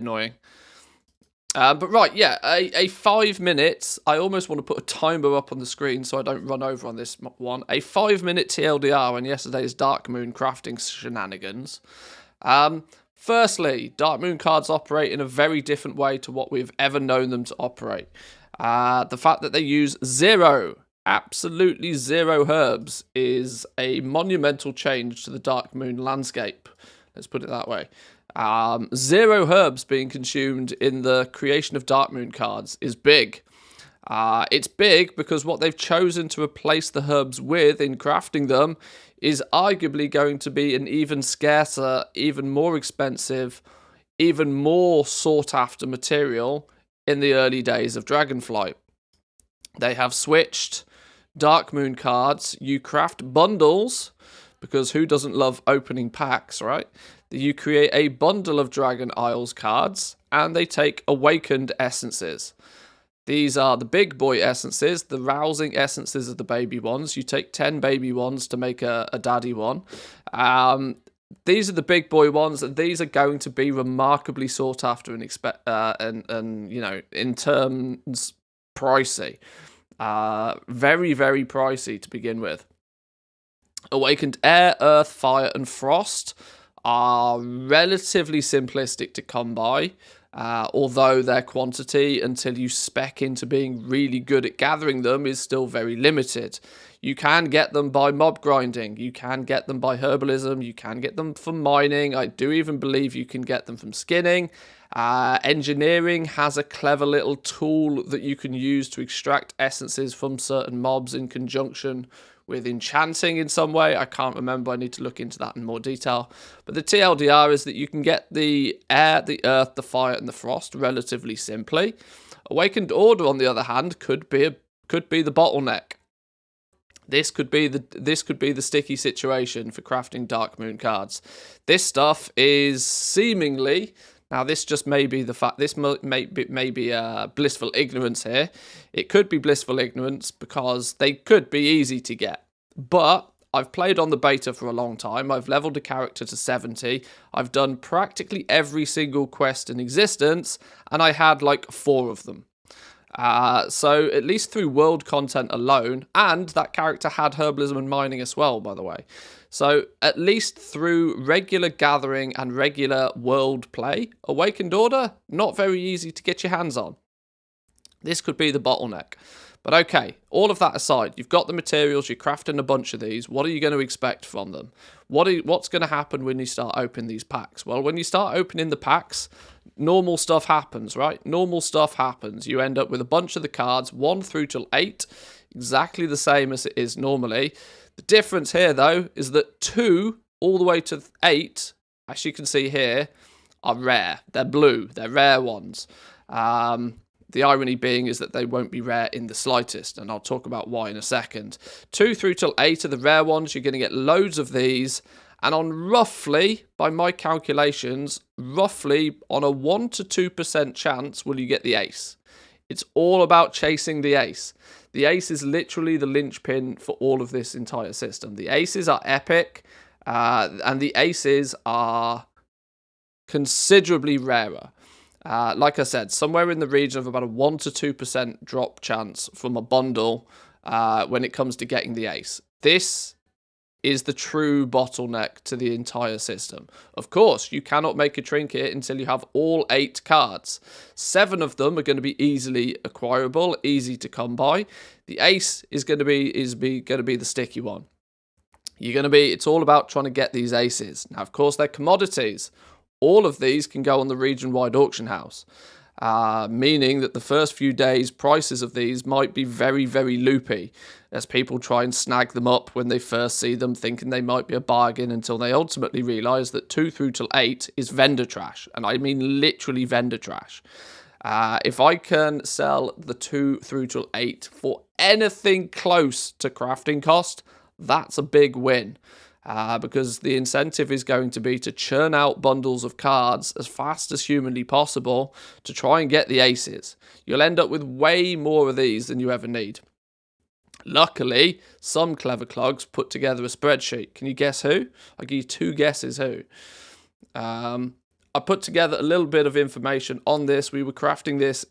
annoying. But right, yeah, a 5 minutes. I almost want to put a timer up on the screen so I don't run over on this one. A 5 minute TLDR on yesterday's Darkmoon crafting shenanigans. Firstly, Darkmoon cards operate in a very different way to what we've ever known them to operate. The fact that they use absolutely zero herbs is a monumental change to the Darkmoon landscape. Let's put it that way. Zero herbs being consumed in the creation of Darkmoon cards is big. It's big because what they've chosen to replace the herbs with in crafting them is arguably going to be an even scarcer, even more expensive, even more sought after material in the early days of Dragonflight. They have switched Darkmoon cards. You craft bundles, because who doesn't love opening packs, right? You create a bundle of Dragon Isles cards, and they take awakened essences. These are the big boy essences, the rousing essences of the baby ones. You take 10 baby ones to make a daddy one. These are the big boy ones, and these are going to be remarkably sought after and you know, in terms pricey. Very, very pricey to begin with. Awakened Air, Earth, Fire, and Frost are relatively simplistic to come by, although their quantity, until you spec into being really good at gathering them, is still very limited. You can get them by mob grinding, you can get them by herbalism, you can get them from mining, I do even believe you can get them from skinning. Engineering has a clever little tool that you can use to extract essences from certain mobs in conjunction with enchanting in some way. I can't remember. I need to look into that in more detail. But the TLDR is that you can get the air, the earth, the fire, and the frost relatively simply. Awakened Order, on the other hand, could be the bottleneck. This could be the sticky situation for crafting Darkmoon cards. This stuff is seemingly. Now, this just may be the fact. This may be blissful ignorance here. It could be blissful ignorance because they could be easy to get. But I've played on the beta for a long time. I've leveled a character to 70. I've done practically every single quest in existence, and I had like 4 of them. So at least through world content alone, and that character had herbalism and mining as well, by the way. So at least through regular gathering and regular world play, Awakened Order, not very easy to get your hands on. This could be the bottleneck. But okay, all of that aside, you've got the materials, you're crafting a bunch of these. What are you going to expect from them? What's going to happen when you start opening these packs? Well, when you start opening the packs, normal stuff happens, right? Normal stuff happens. You end up with a bunch of the cards, 1 through till 8, exactly the same as it is normally. The difference here, though, is that 2 all the way to 8, as you can see here, are rare. They're blue. They're rare ones. The irony being is that they won't be rare in the slightest, and I'll talk about why in a second. 2 through till 8 are the rare ones. You're going to get loads of these, and on roughly, by my calculations, roughly on a 1 to 2% chance will you get the ace. It's all about chasing the ace. The ace is literally the linchpin for all of this entire system. The aces are epic, and the aces are considerably rarer. Like I said, somewhere in the region of about a 1 to 2% drop chance from a bundle when it comes to getting the ace. This is the true bottleneck to the entire system. Of course, you cannot make a trinket until you have all 8 cards. 7 of them are going to be easily acquirable, easy to come by. The ace is going to be the sticky one. It's all about trying to get these aces. Now, of course, they're commodities. All of these can go on the region-wide auction house, meaning that the first few days, prices of these might be very, very loopy, as people try and snag them up when they first see them, thinking they might be a bargain, until they ultimately realise that 2 through till 8 is vendor trash, and I mean literally vendor trash. If I can sell the 2 through till 8 for anything close to crafting cost, that's a big win. Because the incentive is going to be to churn out bundles of cards as fast as humanly possible to try and get the aces. You'll end up with way more of these than you ever need. Luckily, some clever clogs put together a spreadsheet. Can you guess who? I'll give you 2 guesses who. I put together a little bit of information on this. We were crafting this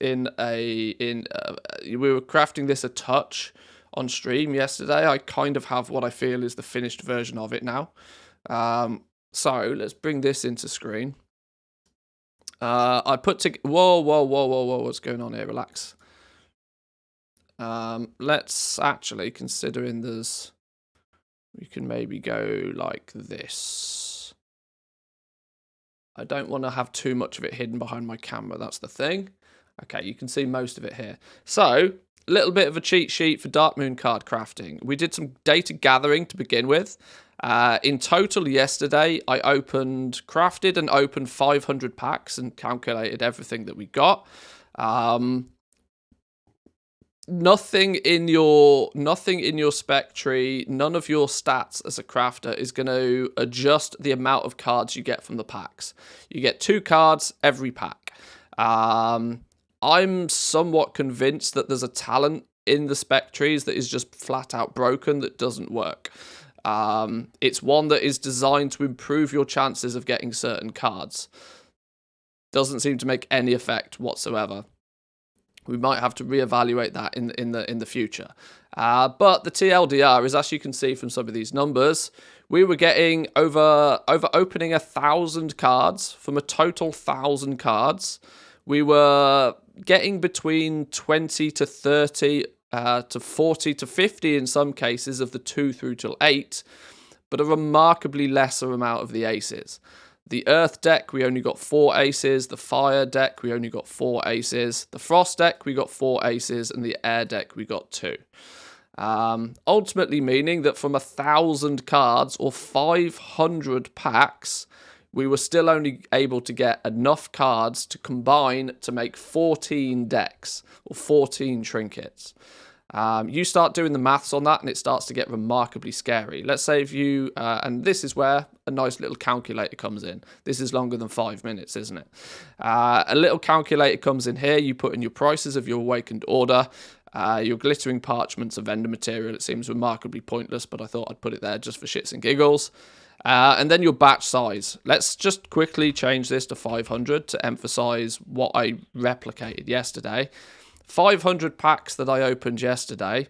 a touch on stream yesterday. I kind of have what I feel is the finished version of it now. So let's bring this into screen. I put to whoa, what's going on here? Relax. Let's actually, considering we can maybe go like this. I don't want to have too much of it hidden behind my camera. That's the thing. Okay, you can see most of it here. So, a little bit of a cheat sheet for Darkmoon card crafting. We did some data gathering to begin with. In total yesterday, I crafted and opened 500 packs and calculated everything that we got. Nothing in your spec tree, none of your stats as a crafter is going to adjust the amount of cards you get from the packs. You get 2 cards every pack. I'm somewhat convinced that there's a talent in the spec trees that is just flat out broken, that doesn't work. It's one that is designed to improve your chances of getting certain cards. Doesn't seem to make any effect whatsoever. We might have to reevaluate that in the future. But the TLDR is, as you can see from some of these numbers, we were getting over opening 1,000 cards from a total 1,000 cards. We were getting between 20 to 30 to 40 to 50 in some cases of the 2 through till 8, but a remarkably lesser amount of the aces. The Earth deck, we only got 4 aces. The Fire deck, we only got 4 aces. The Frost deck, we got 4 aces. And the Air deck, we got 2. Ultimately meaning that from 1,000 cards or 500 packs, we were still only able to get enough cards to combine to make 14 decks or 14 trinkets. You start doing the maths on that and it starts to get remarkably scary. Let's say if you, and this is where a nice little calculator comes in. This is longer than 5 minutes, isn't it? A little calculator comes in here. You put in your prices of your awakened order, your glittering parchments of vendor material. It seems remarkably pointless, but I thought I'd put it there just for shits and giggles. And then your batch size. Let's just quickly change this to 500 to emphasize what I replicated yesterday. 500 packs that I opened yesterday.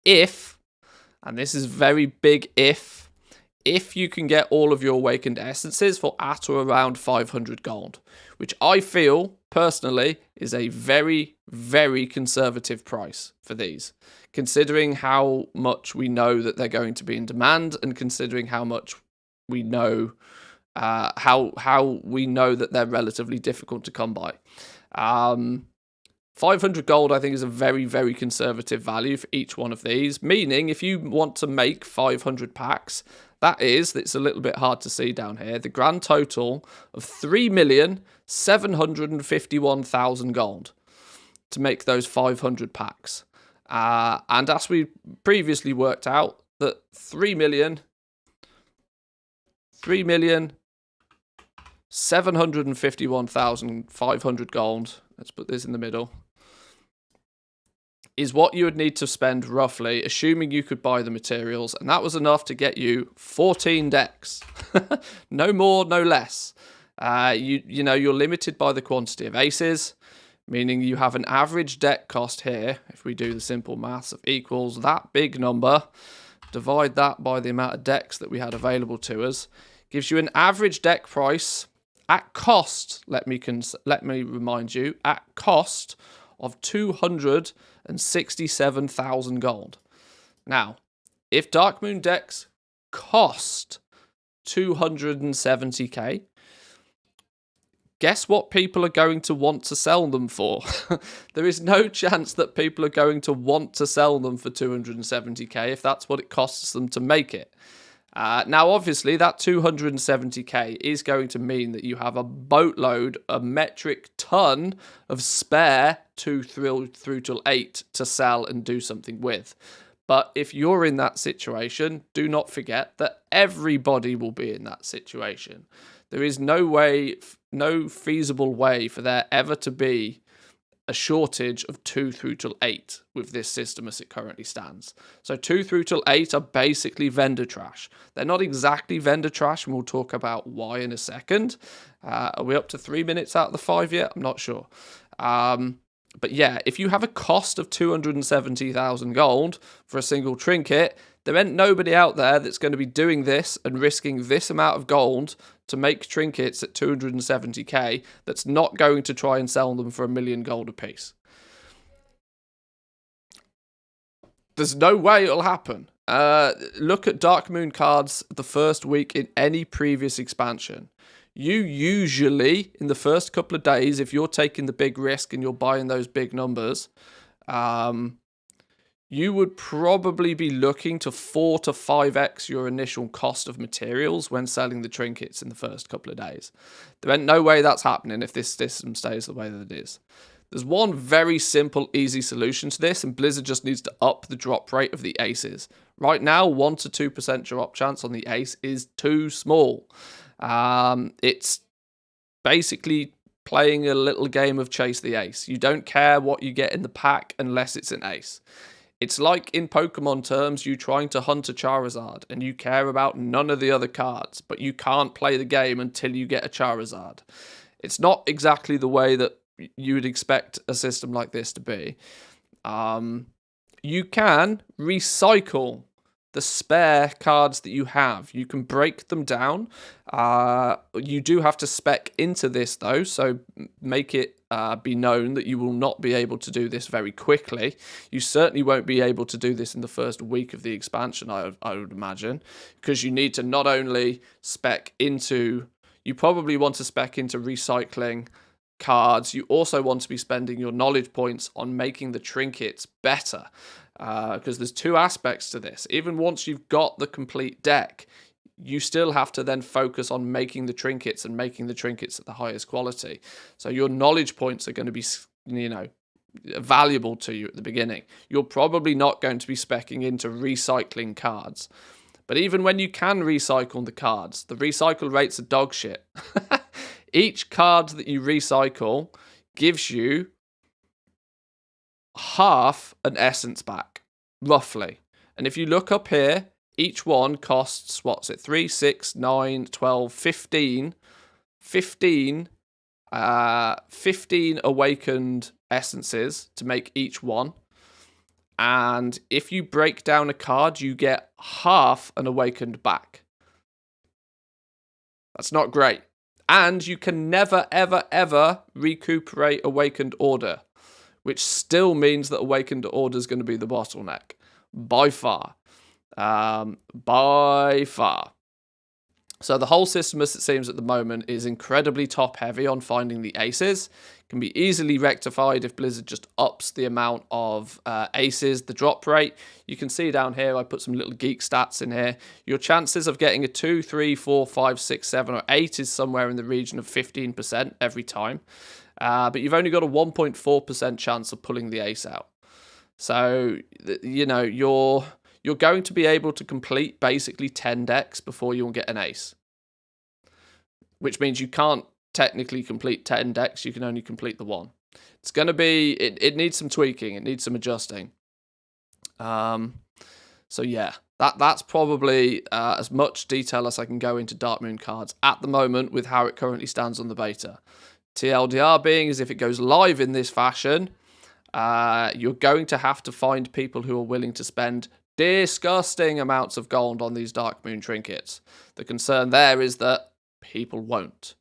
If, and this is very big if you can get all of your awakened essences for at or around 500 gold, which I feel personally is a very, very conservative price for these, considering how much we know that they're going to be in demand and considering how much we know how we know that they're relatively difficult to come by. 500 gold, I think, is a very, very conservative value for each one of these, meaning if you want to make 500 packs, it's a little bit hard to see down here, the grand total of 3,751,000 gold to make those 500 packs. And as we previously worked out, that 3,751,500 gold, let's put this in the middle, is what you would need to spend roughly, assuming you could buy the materials, and that was enough to get you 14 decks. No more, no less. You know, you're limited by the quantity of aces, meaning you have an average deck cost here, if we do the simple maths, of equals that big number, divide that by the amount of decks that we had available to us, gives you an average deck price at cost, let me remind you, at cost of 267,000 gold. Now, if Darkmoon decks cost 270k, guess what people are going to want to sell them for? There is no chance that people are going to want to sell them for 270k if that's what it costs them to make it. Now, obviously, that 270k is going to mean that you have a boatload, a metric ton of spare 2 through till 8 to sell and do something with. But if you're in that situation, do not forget that everybody will be in that situation. There is no feasible way for there ever to be a shortage of 2 through till 8 with this system as it currently stands. So 2 through till 8 are basically vendor trash. They're not exactly vendor trash, and we'll talk about why in a second. Are we up to 3 minutes out of the 5 yet? I'm not sure. But yeah, if you have a cost of 270,000 gold for a single trinket, there ain't nobody out there that's going to be doing this and risking this amount of gold to make trinkets at 270k that's not going to try and sell them for 1 million gold apiece. There's no way it'll happen. Look at Darkmoon cards the first week in any previous expansion. You usually, in the first couple of days, if you're taking the big risk and you're buying those big numbers, you would probably be looking to 4 to 5x your initial cost of materials when selling the trinkets in the first couple of days. There ain't no way that's happening if this system stays the way that it is. There's one very simple, easy solution to this, and Blizzard just needs to up the drop rate of the aces. Right now, 1 to 2% drop chance on the ace is too small. It's basically playing a little game of chase the ace. You don't care what you get in the pack unless it's an ace. It's like in Pokemon terms, you trying to hunt a Charizard and you care about none of the other cards, but you can't play the game until you get a Charizard. It's not exactly the way that you would expect a system like this to be. You can recycle the spare cards that you have. You can break them down. You do have to spec into this though, so make it be known that you will not be able to do this very quickly. You certainly won't be able to do this in the first week of the expansion, I would imagine, because you need to not only spec into, you probably want to spec into recycling cards, you also want to be spending your knowledge points on making the trinkets better. Because there's two aspects to this. Even once you've got the complete deck, you still have to then focus on making the trinkets and making the trinkets at the highest quality. So your knowledge points are going to be, valuable to you at the beginning. You're probably not going to be speccing into recycling cards. But even when you can recycle the cards, the recycle rates are dog shit. Each card that you recycle gives you half an essence back, roughly. And if you look up here, each one costs, 3, 6, 9, 12, 15 awakened essences to make each one. And if you break down a card, you get half an awakened back. That's not great. And you can never, ever, ever recuperate awakened order, which still means that awakened order is going to be the bottleneck. By far. By far. So the whole system, as it seems at the moment, is incredibly top-heavy on finding the aces. It can be easily rectified if Blizzard just ups the amount of aces, the drop rate. You can see down here, I put some little geek stats in here. Your chances of getting a 2, 3, 4, 5, 6, 7, or 8 is somewhere in the region of 15% every time. But you've only got a 1.4% chance of pulling the ace out. So, you're going to be able to complete basically 10 decks before you'll get an ace. Which means you can't technically complete 10 decks, you can only complete the one. It's going to be, it needs some tweaking, it needs some adjusting. So yeah, that's probably as much detail as I can go into Darkmoon cards at the moment with how it currently stands on the beta. TLDR being is if it goes live in this fashion, you're going to have to find people who are willing to spend disgusting amounts of gold on these Darkmoon trinkets. The concern there is that people won't.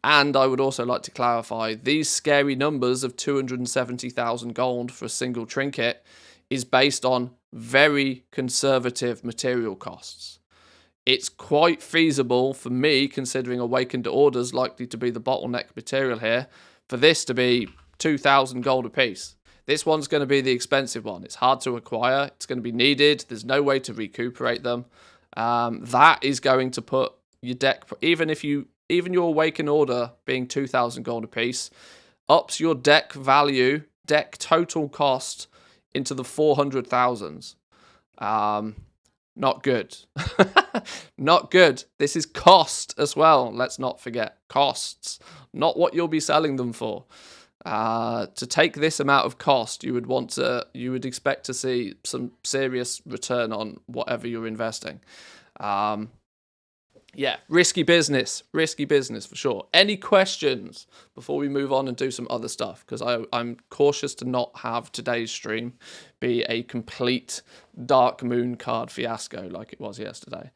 And I would also like to clarify, these scary numbers of 270,000 gold for a single trinket is based on very conservative material costs. It's quite feasible for me, considering Awakened Order's likely to be the bottleneck material here, for this to be 2,000 gold apiece. This one's going to be the expensive one. It's hard to acquire. It's going to be needed. There's no way to recuperate them. That is going to put your deck, even your Awakened Order being 2,000 gold apiece, ups your deck value, deck total cost into the 400,000s. Not good. Not good. This is cost as well. Let's not forget costs, not what you'll be selling them for. To take this amount of cost, you would expect to see some serious return on whatever you're investing. Yeah, risky business for sure. Any questions before we move on and do some other stuff? Because I'm cautious to not have today's stream be a complete Darkmoon card fiasco like it was yesterday.